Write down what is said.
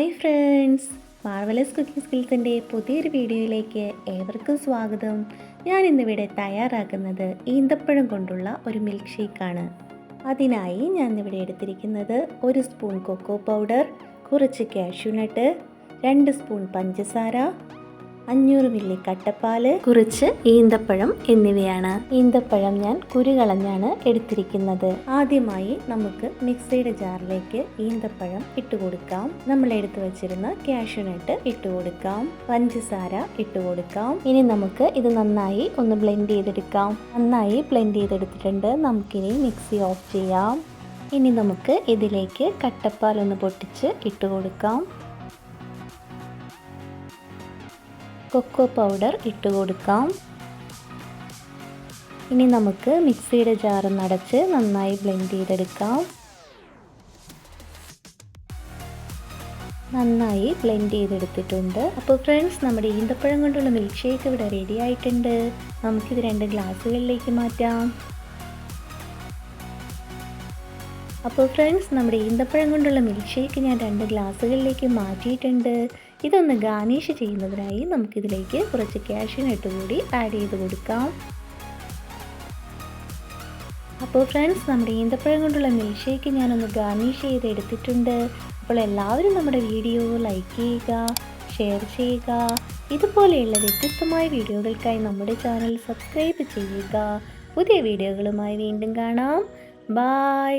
Hi friends, marvellous cooking സ്കിൽസിൻ്റെ പുതിയൊരു വീഡിയോയിലേക്ക് ഏവർക്കും സ്വാഗതം. ഞാൻ ഇന്നിവിടെ തയ്യാറാക്കുന്നത് ഈന്തപ്പഴം കൊണ്ടുള്ള ഒരു മിൽക്ക് ഷേക്കാണ്. അതിനായി ഞാൻ ഇവിടെ എടുത്തിരിക്കുന്നത് 1 സ്പൂൺ കൊക്കോ പൗഡർ, കുറച്ച് കാഷ്യൂനട്ട്, 2 സ്പൂൺ പഞ്ചസാര, 500 മില്ലി കട്ടപ്പാൽ, കുറച്ച് ഈന്തപ്പഴം എന്നിവയാണ്. ഈന്തപ്പഴം ഞാൻ കുരു കളഞ്ഞാണ് എടുത്തിരിക്കുന്നത്. ആദ്യമായി നമുക്ക് മിക്സിയുടെ ജാറിലേക്ക് ഈന്തപ്പഴം ഇട്ടുകൊടുക്കാം. നമ്മൾ എടുത്തു വച്ചിരുന്ന കാഷ്യൂനട്ട് ഇട്ടുകൊടുക്കാം, പഞ്ചസാര ഇട്ടുകൊടുക്കാം. ഇനി നമുക്ക് ഇത് നന്നായി ഒന്ന് ബ്ലെൻഡ് ചെയ്തെടുക്കാം. നന്നായി ബ്ലെൻഡ് ചെയ്തെടുത്തിട്ടുണ്ട്. നമുക്കിനി മിക്സി ഓഫ് ചെയ്യാം. ഇനി നമുക്ക് ഇതിലേക്ക് കട്ടപ്പാൽ ഒന്ന് പൊട്ടിച്ച് ഇട്ടുകൊടുക്കാം. കൊക്കോ പൗഡർ ഇട്ട് കൊടുക്കാം. ഇനി നമുക്ക് മിക്സിയുടെ ജാർ അടച്ച് നന്നായി ബ്ലെൻഡ് ചെയ്തെടുക്കാം. നന്നായി ബ്ലെൻഡ് ചെയ്തെടുത്തിട്ടുണ്ട്. അപ്പോൾ ഫ്രണ്ട്സ്, നമ്മുടെ ഈന്തപ്പഴം കൊണ്ടുള്ള മിൽക്ക് ഷേക്ക് ഇവിടെ റെഡി ആയിട്ടുണ്ട്. നമുക്കിത് 2 ഗ്ലാസ്സുകളിലേക്ക് മാറ്റാം. അപ്പോൾ ഫ്രണ്ട്സ്, നമ്മുടെ ഈന്തപ്പഴം കൊണ്ടുള്ള മിൽക്ക് ഷേക്ക് ഞാൻ 2 ഗ്ലാസ്സുകളിലേക്ക് മാറ്റിയിട്ടുണ്ട്. ഇതൊന്ന് ഗാർണിഷ് ചെയ്യുന്നതിനായി നമുക്കിതിലേക്ക് കുറച്ച് കാഷ്യൂനട്ട് കൂടി ആഡ് ചെയ്ത് കൊടുക്കാം. അപ്പോൾ ഫ്രണ്ട്സ്, നമ്മുടെ ഈന്തപ്പഴം കൊണ്ടുള്ള മിൽക്ക് ഷേക്ക് ഞാനൊന്ന് ഗാർണിഷ് ചെയ്ത് എടുത്തിട്ടുണ്ട്. അപ്പോൾ എല്ലാവരും നമ്മുടെ വീഡിയോ ലൈക്ക് ചെയ്യുക, ഷെയർ ചെയ്യുക. ഇതുപോലെയുള്ള വ്യത്യസ്തമായ വീഡിയോകൾക്കായി നമ്മുടെ ചാനൽ സബ്സ്ക്രൈബ് ചെയ്യുക. പുതിയ വീഡിയോകളുമായി വീണ്ടും കാണാം. ബൈ.